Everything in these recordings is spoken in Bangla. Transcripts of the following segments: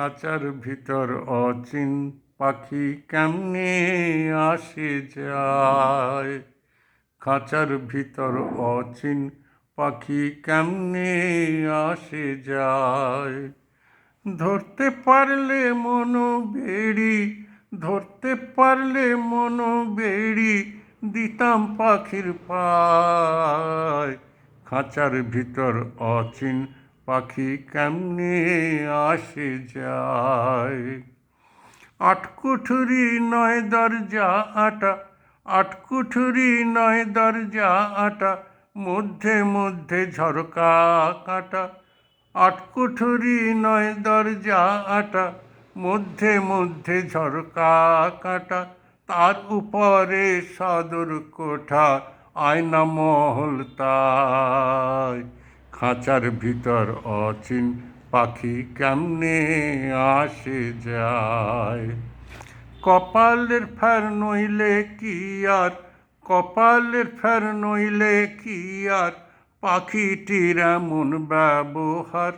খাঁচার ভিতর অচিন পাখি কেমনে আসে যায়। খাঁচার ভিতর অচিন পাখি কেমনে আসে যায়। ধরতে পারলে মনো বেড়ি, ধরতে পারলে মনো বেড়ি, দিতাম পাখির পায়। খাঁচার ভিতর অচিন পাখি কেমনে আসে যায়। আটকুঠুরি নয় দরজা আটা, আটকুঠুরি নয় দরজা আটা, মধ্যে মধ্যে ঝরকা কাটা। আটকুঠুরি নয় দরজা আটা, মধ্যে মধ্যে ঝরকা কাটা। তার উপরে সদর কোঠা, আয়না মহল তাই। খাঁচার ভিতর অচিন পাখি কেমনে আসে যায়। কপালের ফের নইলে কি আর, কপালের ফের নইলে কি আর, পাখিটির এমন ব্যবহার।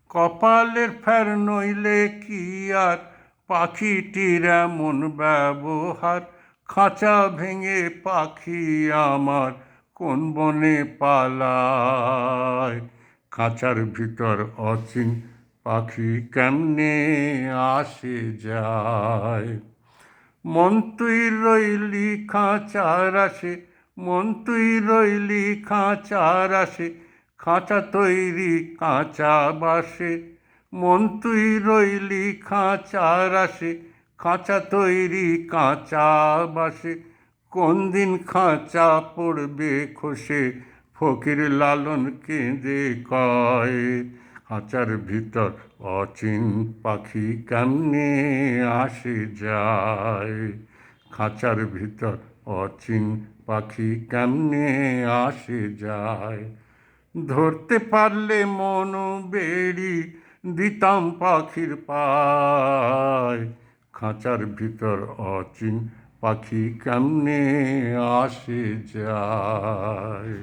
কপালের ফের নইলে কি আর, পাখিটির এমন ব্যবহার। খাঁচা ভেঙে পাখি আমার কোন বনে পালায়। খাঁচার ভিতর অচিন পাখি কেমনে আসে যায়। মন তুই রইলি খাঁচার আসে, মন তুই রইলি খাঁচার আসে, খাঁচা তৈরি কাঁচা বাসে। মন তুই রইলি খাঁচার আসে, খাঁচা তৈরি কাঁচা বাসে। কোন দিন খাঁচা পড়বে খসে, ফকির লালন কেঁদে কয়। খাঁচার ভিতর অচিন পাখি কেমনে আসে যায়। খাঁচার ভিতর অচিন পাখি কেমনে আসে যায়। ধরতে পারলে মনো বেড়ি, দিতাম পাখির পায়। খাঁচার ভিতর অচিন পাখি কেমনে আসে যায়।